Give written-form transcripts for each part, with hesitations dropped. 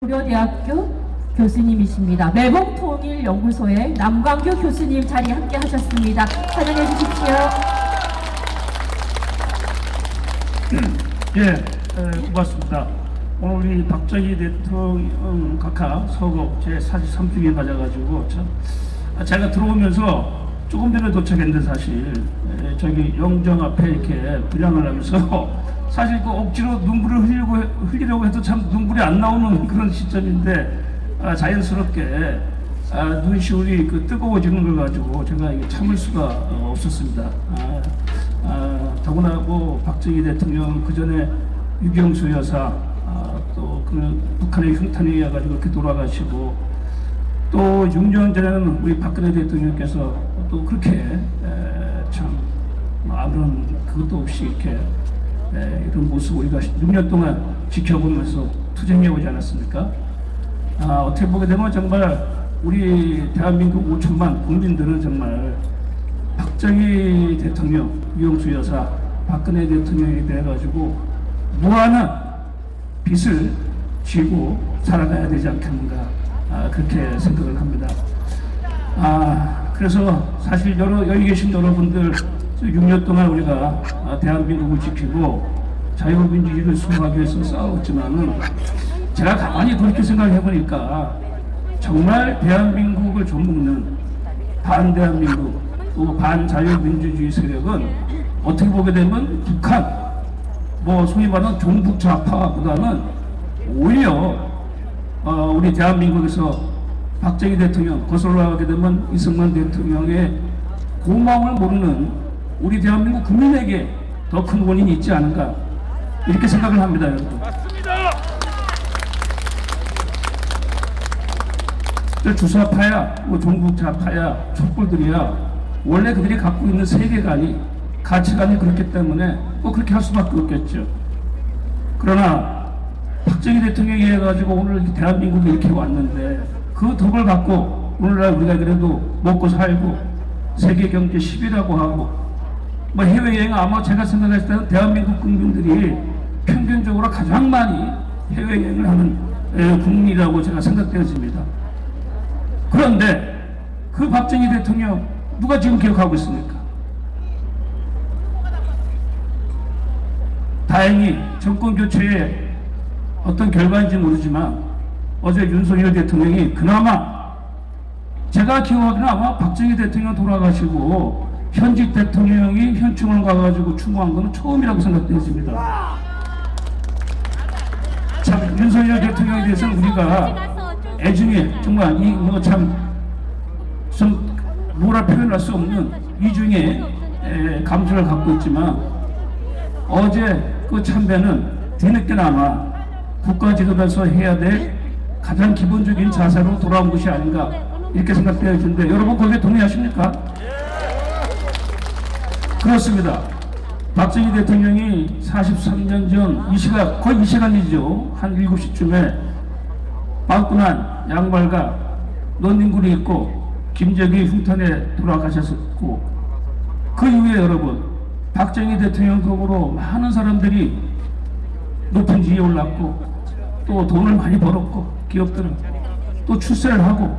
고려대학교 교수님이십니다. 매봉통일연구소의 남광규 교수님 자리 함께 하셨습니다. 환영해 주십시오. 고맙습니다. 오늘 우리 박정희 대통령 각하 서거 제43중에 맞아가지고 제가 들어오면서 조금 전에 도착했는데 사실 저기 영정 앞에 이렇게 분양을 하면서 사실 그 억지로 눈물을 흘리려고 해도 참 눈물이 안 나오는 그런 시점인데 자연스럽게 눈시울이 그 뜨거워지는 걸 가지고 제가 이게 참을 수가 없었습니다. 더구나 뭐 박정희 대통령 그 전에 유경수 여사 또 그 북한의 흉탄에 의해 가지고 이렇게 돌아가시고 또 6년 전에는 우리 박근혜 대통령께서 또 그렇게 참 아무런 그것도 없이 이렇게 이런 모습 우리가 6년 동안 지켜보면서 투쟁해 오지 않았습니까? 어떻게 보게 되면 정말 우리 대한민국 5천만 국민들은 정말 박정희 대통령, 유경수 여사, 박근혜 대통령이 돼가지고 무한한 빚을 지고 살아가야 되지 않겠는가 그렇게 생각을 합니다. 그래서 사실 여기 계신 여러분들 6년 동안 우리가 대한민국을 지키고 자유민주주의를 수호하기 위해서 싸웠지만은 제가 가만히 그렇게 생각해 보니까 정말 대한민국을 좀먹는 반대한민국 또 반자유민주주의 세력은 어떻게 보게 되면 북한 뭐 소위 말하는 종북 좌파보다는 오히려 우리 대한민국에서 박정희 대통령 거슬러 가게 되면 이승만 대통령의 고마움을 모르는 우리 대한민국 국민에게 더 큰 원인이 있지 않은가 이렇게 생각을 합니다, 여러분. 맞습니다. 저 주사파야, 뭐 종북좌파야, 촛불들이야 원래 그들이 갖고 있는 세계관이 가치관이 그렇기 때문에 꼭 그렇게 할 수밖에 없겠죠. 그러나 박정희 대통령이 해가지고 오늘 대한민국이 이렇게 왔는데 그 덕을 갖고 오늘날 우리가 그래도 먹고 살고 세계 경제 10위라고 하고 뭐 해외여행 아마 제가 생각했을 때는 대한민국 국민들이 평균적으로 가장 많이 해외여행을 하는 국민이라고 제가 생각되어집니다. 그런데 그 박정희 대통령 누가 지금 기억하고 있습니까? 다행히 정권 교체의 어떤 결과인지 모르지만 어제 윤석열 대통령이 그나마 제가 기억하기는 아마 박정희 대통령 돌아가시고 현직 대통령이 현충을 가가지고 추모한 것은 처음이라고 생각되었습니다. 참 윤석열 대통령에 대해서는 우리가 애중에 정말 이 뭐 참 좀 뭐라 표현할 수 없는 이중의 감정을 갖고 있지만 어제 그 참배는 뒤늦게나마 국가 지도에서 해야 될 가장 기본적인 자세로 돌아온 것이 아닌가 이렇게 생각되어지는데 여러분 거기에 동의하십니까? 그렇습니다. 박정희 대통령이 43년 전 거의 이 시간이죠. 한 7시쯤에 빵꾸난 양말과 논닝구를 입고 김정희 흉탄에 돌아가셨고 그 이후에 여러분 박정희 대통령 덕으로 많은 사람들이 높은 지위에 올랐고 또 돈을 많이 벌었고 기업들은 또 출세를 하고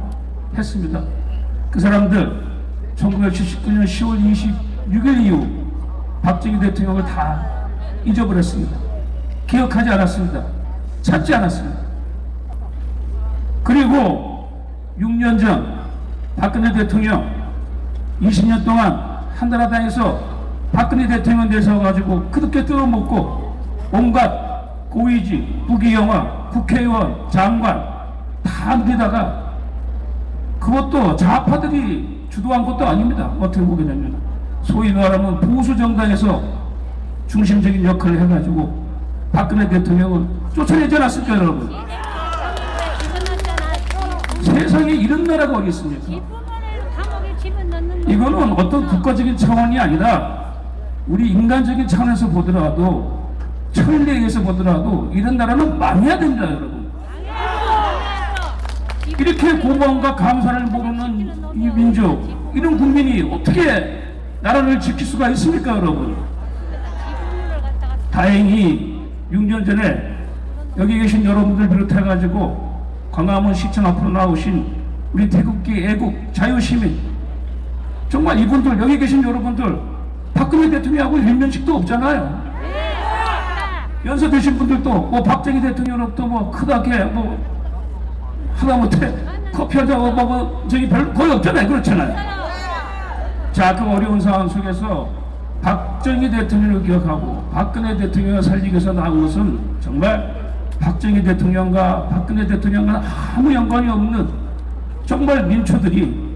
했습니다. 그 사람들 1979년 10월 26일 이후 박정희 대통령을 다 잊어버렸습니다. 기억하지 않았습니다. 찾지 않았습니다. 그리고 6년 전 박근혜 대통령 20년 동안 한나라당에서 박근혜 대통령 되셔가지고 그렇게 뜯어먹고 온갖 고위직, 부귀영화, 국회의원, 장관 다 누리다가 그것도 좌파들이 주도한 것도 아닙니다. 어떻게 보게 되면 소위 말하면 보수 정당에서 중심적인 역할을 해가지고 박근혜 대통령을 쫓아내지 않았을까요, 여러분? 세상에 이런 나라가 어디 있습니까? 이거는 어떤 국가적인 차원이 아니라 우리 인간적인 차원에서 보더라도 천리에 의해서 보더라도 이런 나라는 망해야 됩니다, 여러분. 이렇게 고마움과 감사를 모르는 이 민족, 이런 국민이 어떻게 나라를 지킬 수가 있습니까, 여러분? 다행히 6년 전에 여기 계신 여러분들 비롯해가지고 광화문 시청 앞으로 나오신 우리 태극기 애국 자유시민, 정말 이분들, 여기 계신 여러분들, 박근혜 대통령하고 일면식도 없잖아요. 연설되신 분들도 뭐 박정희 대통령으로부터 뭐 크다게 뭐 하다못해 커피 한잔 먹어 저기 별 거의 없잖아요. 그렇잖아요. 자, 그 어려운 상황 속에서 박정희 대통령을 기억하고 박근혜 대통령을 살리기 위해서 나온 것은 정말 박정희 대통령과 박근혜 대통령과 아무 연관이 없는 정말 민초들이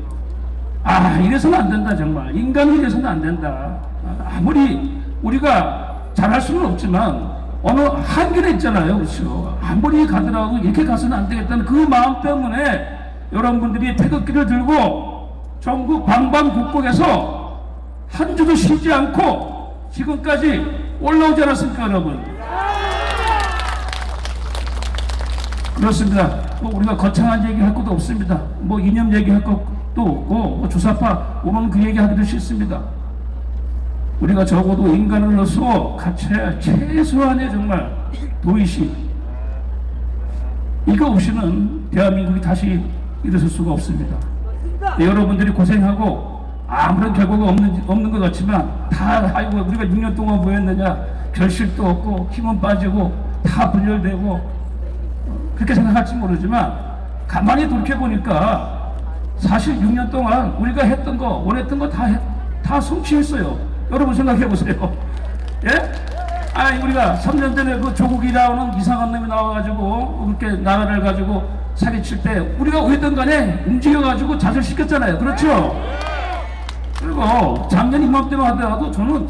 이래서는 안 된다. 정말 인간은 이래서는 안 된다. 아무리 우리가 잘할 수는 없지만 어느 한계는 있잖아요. 그렇죠? 아무리 가더라도 이렇게 가서는 안 되겠다는 그 마음 때문에 여러분들이 태극기를 들고 전국 방방곡곡에서 한 주도 쉬지 않고 지금까지 올라오지 않았습니까, 여러분? 그렇습니다. 뭐 우리가 거창한 얘기 할 것도 없습니다. 뭐 이념 얘기할 것도 없고, 뭐 주사파 오면 그 얘기 하기도 싫습니다. 우리가 적어도 인간으로서 갖춰야 최소한의 정말 도의식, 이거 없이는 대한민국이 다시 일어설 수가 없습니다. 네, 여러분들이 고생하고 아무런 결과가 없는 것 같지만 다 아이고 우리가 6년 동안 뭐 했느냐, 결실도 없고 힘은 빠지고 다 분열되고 그렇게 생각할지 모르지만 가만히 돌이켜보니까 사실 6년 동안 우리가 했던 거, 원했던 거 다 성취했어요. 여러분 생각해보세요. 예? 우리가 3년 전에 그 조국이라는 이상한 놈이 나와가지고 그렇게 나라를 가지고 사기칠 때 우리가 어쨌든 간에 움직여가지고 좌절시켰잖아요. 그렇죠? 그리고 작년 이맘때만 하더라도 저는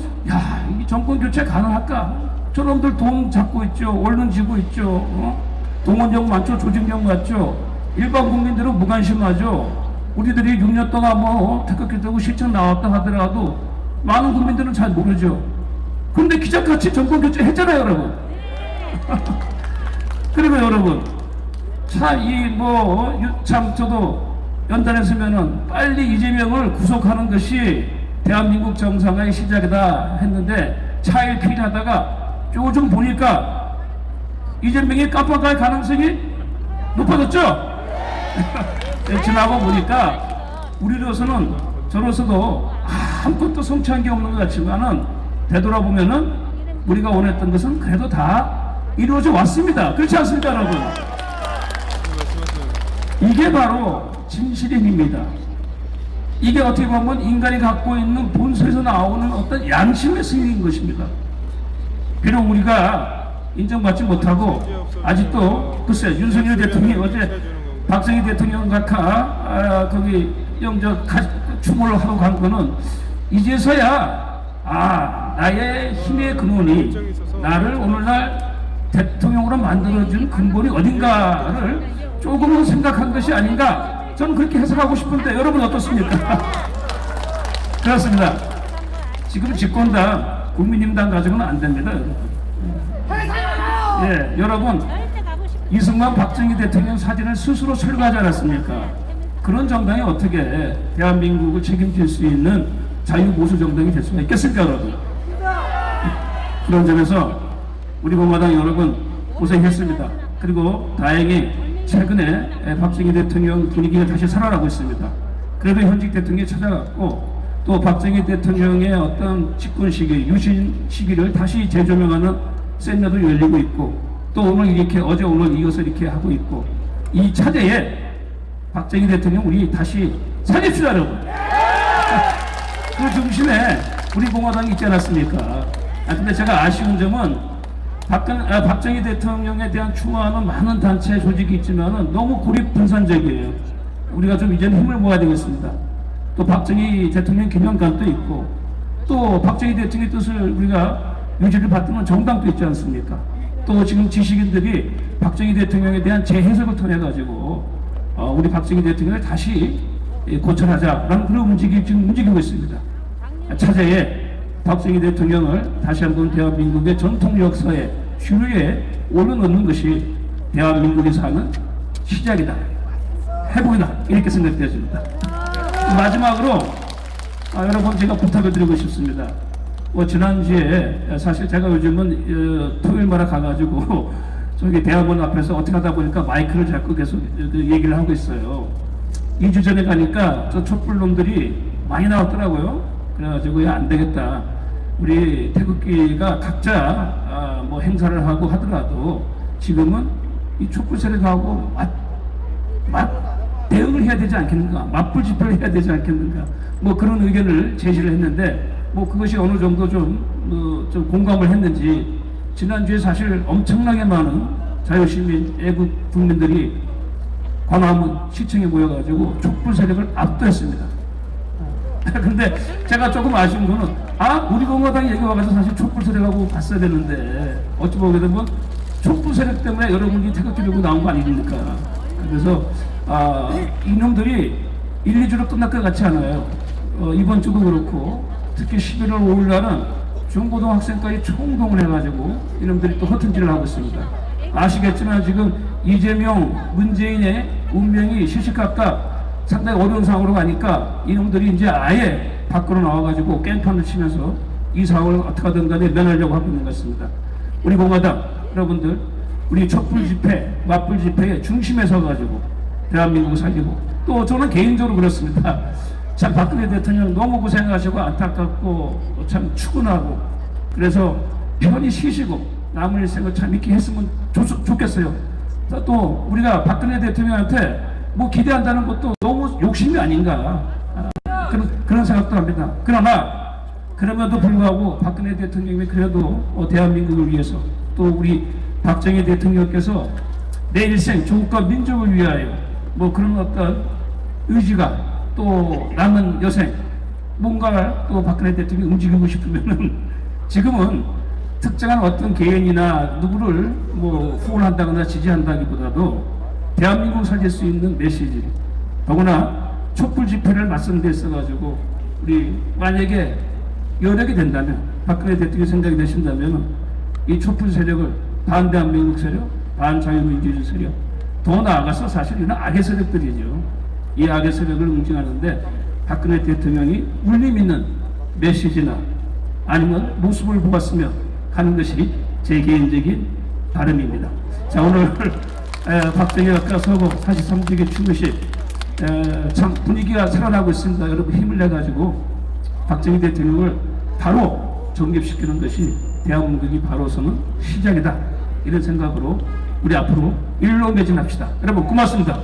이 정권 교체 가능할까? 저놈들 돈 잡고 있죠. 언론 지고 있죠. 동원력 많죠. 조직력 많죠. 일반 국민들은 무관심하죠. 우리들이 6년 동안 뭐 태극기 들고 실천 나왔다 하더라도 많은 국민들은 잘 모르죠. 그런데 기적같이 정권 교체 했잖아요, 여러분. 그리고 여러분, 참 저도 연단했으면은 빨리 이재명을 구속하는 것이 대한민국 정상화의 시작이다 했는데 차일 피일하다가 요즘 보니까 이재명이 깜빡할 가능성이 높아졌죠? 지나고 보니까 우리로서는 저로서도 아무것도 성취한 게 없는 것 같지만은 되돌아보면은 우리가 원했던 것은 그래도 다 이루어져 왔습니다. 그렇지 않습니까, 여러분? 이게 바로 진실의 힘입니다. 이게 어떻게 보면 인간이 갖고 있는 본성에서 나오는 어떤 양심의 승리인 것입니다. 비록 우리가 인정받지 못하고 아직도 글쎄 윤석열 대통령이 어제 박정희 대통령 각하 거기 영적 추모를 하러 간 거는 이제서야 나의 힘의 근원이 나를 오늘날 대통령으로 만들어준 근본이 어딘가를 조금은 생각한 것이 아닌가, 저는 그렇게 해석하고 싶은데 여러분 어떻습니까? 그렇습니다. 지금 집권당 국민힘당 가지고는 안 됩니다. 예, 여러분 이승만 박정희 대통령 사진을 스스로 철거하지 않았습니까? 그런 정당이 어떻게 대한민국을 책임질 수 있는 자유보수 정당이 될 수가 있겠습니까, 여러분? 그런 점에서 우리 공화당 여러분 고생했습니다. 그리고 다행히 최근에 박정희 대통령 분위기가 다시 살아나고 있습니다. 그래도 현직 대통령이 찾아갔고 또 박정희 대통령의 어떤 집권 시기, 유신 시기를 다시 재조명하는 세미나도 열리고 있고 또 오늘 이렇게 어제 오늘 이어서 이렇게 하고 있고 이 차제에 박정희 대통령 우리 다시 살립시다, 여러분. 그 중심에 우리 공화당이 있지 않았습니까? 근데 제가 아쉬운 점은 박정희 대통령에 대한 추모하는 많은 단체 조직이 있지만은 너무 고립 분산적이에요. 우리가 좀 이제는 힘을 모아야 되겠습니다. 또 박정희 대통령 기념관도 있고 또 박정희 대통령의 뜻을 우리가 유지를 받드는 정당도 있지 않습니까? 또 지금 지식인들이 박정희 대통령에 대한 재해석을 통해 가지고 우리 박정희 대통령을 다시 고찰하자라는 그런 움직임이 지금 움직이고 있습니다. 차제에 박정희 대통령을 다시 한번 대한민국의 전통 역사의 주류에 올려놓는 것이 대한민국이 사는 시작이다, 해보이다, 이렇게 생각되어집니다. 마지막으로 여러분 제가 부탁을 드리고 싶습니다. 지난주에 사실 제가 요즘은 토요일마다 가가지고 저기 대학원 앞에서 어떻게 하다 보니까 마이크를 잡고 계속 얘기를 하고 있어요. 2주 전에 가니까 저 촛불놈들이 많이 나왔더라고요. 그래가지고 야, 안 되겠다. 우리 태극기가 각자 뭐 행사를 하고 하더라도 지금은 이 촛불 세력하고 대응을 해야 되지 않겠는가, 맞불 집회를 해야 되지 않겠는가, 뭐 그런 의견을 제시를 했는데 뭐 그것이 어느 정도 좀 공감을 했는지 지난주에 사실 엄청나게 많은 자유시민 애국 국민들이 광화문 시청에 모여가지고 촛불 세력을 압도했습니다. 근데 제가 조금 아쉬운 거는 우리 공화당 얘기 와가지고 사실 촛불 세력하고 봤어야 되는데 어찌 보게 되면 촛불 세력 때문에 여러분이 태극기 들고 나온 거 아닙니까? 그래서 이놈들이 1, 2주로 끝날 것 같지 않아요. 이번 주도 그렇고 특히 11월 5일 날은 중고등학생까지 총동을 해가지고 이놈들이 또 허튼질을 하고 있습니다. 아시겠지만 지금 이재명, 문재인의 운명이 시시각각 상당히 어려운 상황으로 가니까 이놈들이 이제 아예 밖으로 나와가지고 깽판을 치면서 이 상황을 어떻게 하든 간에 면하려고 하고 있는 것 같습니다. 우리 공화당 여러분들, 우리 촛불 집회, 맞불 집회의 중심에 서가지고 대한민국을 살리고, 또 저는 개인적으로 그렇습니다. 참 박근혜 대통령 너무 고생하시고 안타깝고 참 추근하고, 그래서 편히 쉬시고 남은 일생을 참 이렇게 했으면 좋겠어요. 또 우리가 박근혜 대통령한테 뭐 기대한다는 것도 너무 욕심이 아닌가, 그런 생각도 합니다. 그러나 그럼에도 불구하고 박근혜 대통령이 그래도 대한민국을 위해서, 또 우리 박정희 대통령께서 내 일생 조국과 민족을 위하여 뭐 그런 어떤 의지가, 또 남은 여생 뭔가 또 박근혜 대통령이 움직이고 싶으면은 지금은 특정한 어떤 개인이나 누구를 뭐 후원한다거나 지지한다기보다도 대한민국을 살릴 수 있는 메시지, 더구나 촛불 집회를 맞선대 있어가지고 우리 만약에 여력이 된다면, 박근혜 대통령 생각이 되신다면 이 촛불 세력을 반대한민국 세력, 반자유민주주의 세력, 더 나아가서 사실 이는 악의 세력들이죠. 이 악의 세력을 응징하는데 박근혜 대통령이 울림 있는 메시지나 아니면 모습을 보았으면 하는 것이 제 개인적인 바람입니다. 자, 오늘 박정희 아까 서거 43주기 추모식 참 분위기가 살아나고 있습니다. 여러분 힘을 내가지고 박정희 대통령을 바로 정립시키는 것이 대한민국이 바로서는 시작이다, 이런 생각으로 우리 앞으로 일로 매진합시다. 여러분 고맙습니다.